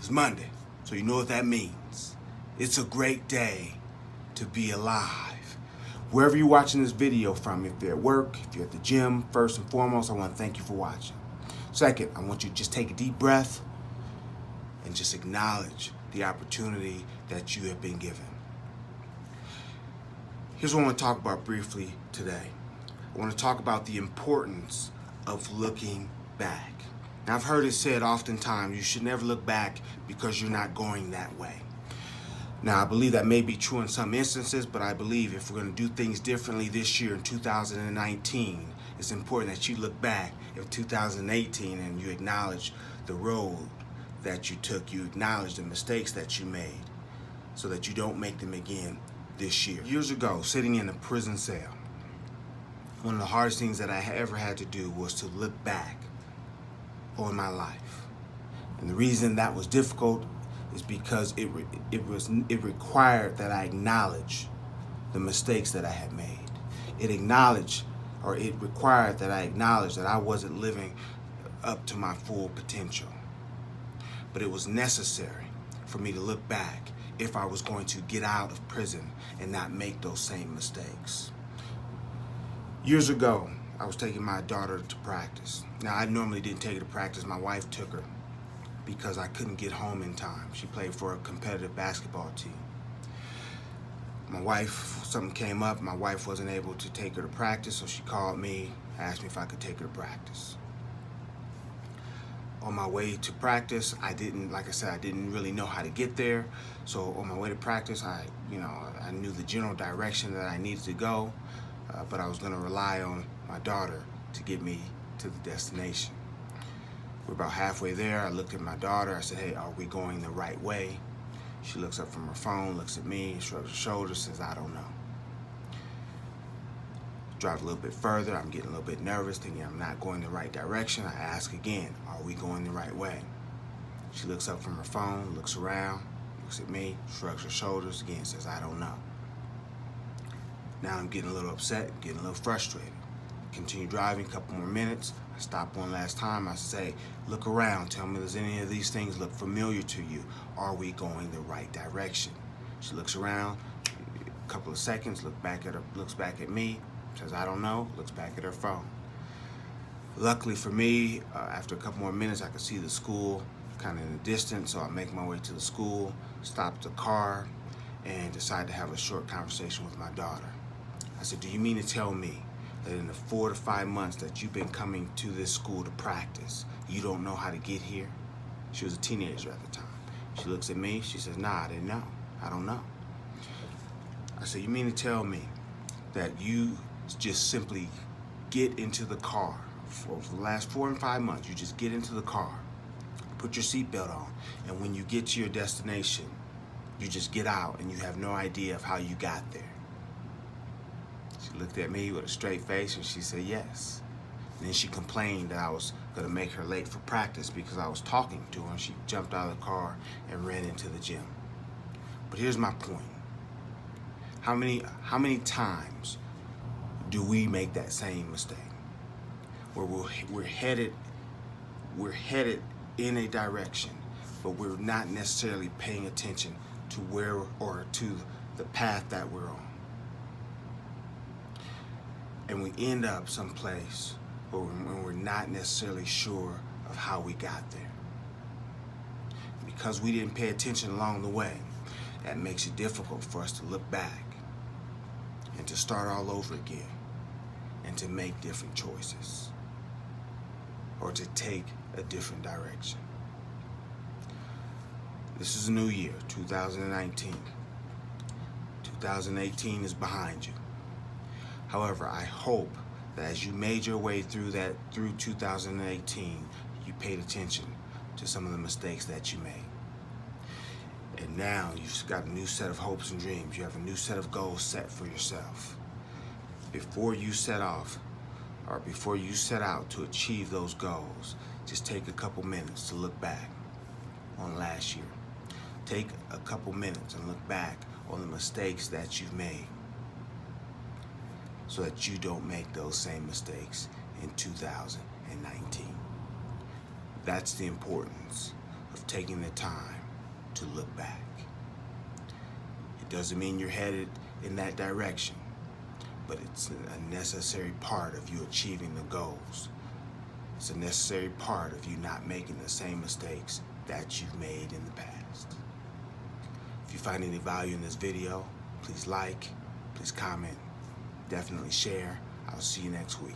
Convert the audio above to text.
It's Monday, so you know what that means. It's a great day to be alive. Wherever you're watching this video from, if you're at work, if you're at the gym, first and foremost, I want to thank you for watching. Second, I want you to just take a deep breath and just acknowledge the opportunity that you have been given. Here's what I want to talk about briefly today. I want to talk about the importance of looking back. Now, I've heard it said oftentimes, you should never look back because you're not going that way. Now, I believe that may be true in some instances, but I believe if we're going to do things differently this year in 2019, it's important that you look back at 2018 and you acknowledge the road that you took, you acknowledge the mistakes that you made so that you don't make them again this year. Years ago, sitting in a prison cell, one of the hardest things that I ever had to do was to look back on my life. And the reason that was difficult is because it required that I acknowledge the mistakes that I had made. It required that I acknowledge that I wasn't living up to my full potential. But it was necessary for me to look back if I was going to get out of prison and not make those same mistakes. Years ago, I was taking my daughter to practice. Now, I normally didn't take her to practice. My wife took her because I couldn't get home in time. She played for a competitive basketball team. Something came up. My wife wasn't able to take her to practice, so she called me, asked me if I could take her to practice. On my way to practice, I didn't really know how to get there. So on my way to practice, I knew the general direction that I needed to go, but I was going to rely on my daughter to get me to the destination. We're about halfway there. I looked at my daughter. I said, "Hey, are we going the right way?" She looks up from her phone, looks at me, shrugs her shoulders, says, "I don't know." Drive a little bit further. I'm getting a little bit nervous, thinking I'm not going the right direction. I ask again, "Are we going the right way?" She looks up from her phone, looks around, looks at me, shrugs her shoulders again, says, "I don't know." Now I'm getting a little upset, getting a little frustrated. Continue driving, a couple more minutes. I stop one last time. I say, "Look around. Tell me, does any of these things look familiar to you? Are we going the right direction?" She looks around, a couple of seconds, looks back at me, says, "I don't know," looks back at her phone. Luckily for me, after a couple more minutes, I could see the school kind of in the distance, so I make my way to the school, stop the car, and decide to have a short conversation with my daughter. I said, "Do you mean to tell me that in the 4 to 5 months that you've been coming to this school to practice, you don't know how to get here?" She was a teenager at the time. She looks at me, she says, "Nah, I didn't know. I don't know." I said, "You mean to tell me that you just simply get into the car for the last 4 and 5 months, you just get into the car, put your seatbelt on, and when you get to your destination, you just get out and you have no idea of how you got there?" She looked at me with a straight face and she said, "Yes." And then she complained that I was going to make her late for practice because I was talking to her, and she jumped out of the car and ran into the gym. But here's my point. How many times do we make that same mistake? Where we're headed in a direction, but we're not necessarily paying attention to where or to the path that we're on. And we end up someplace when we're not necessarily sure of how we got there. Because we didn't pay attention along the way, that makes it difficult for us to look back and to start all over again and to make different choices or to take a different direction. This is a new year, 2019. 2018 is behind you. However, I hope that as you made your way through 2018, you paid attention to some of the mistakes that you made. And now you've got a new set of hopes and dreams. You have a new set of goals set for yourself. Before you set out to achieve those goals, just take a couple minutes to look back on last year. Take a couple minutes and look back on the mistakes that you've made, so that you don't make those same mistakes in 2019. That's the importance of taking the time to look back. It doesn't mean you're headed in that direction, but it's a necessary part of you achieving the goals. It's a necessary part of you not making the same mistakes that you've made in the past. If you find any value in this video, please like, please comment, definitely share. I'll see you next week.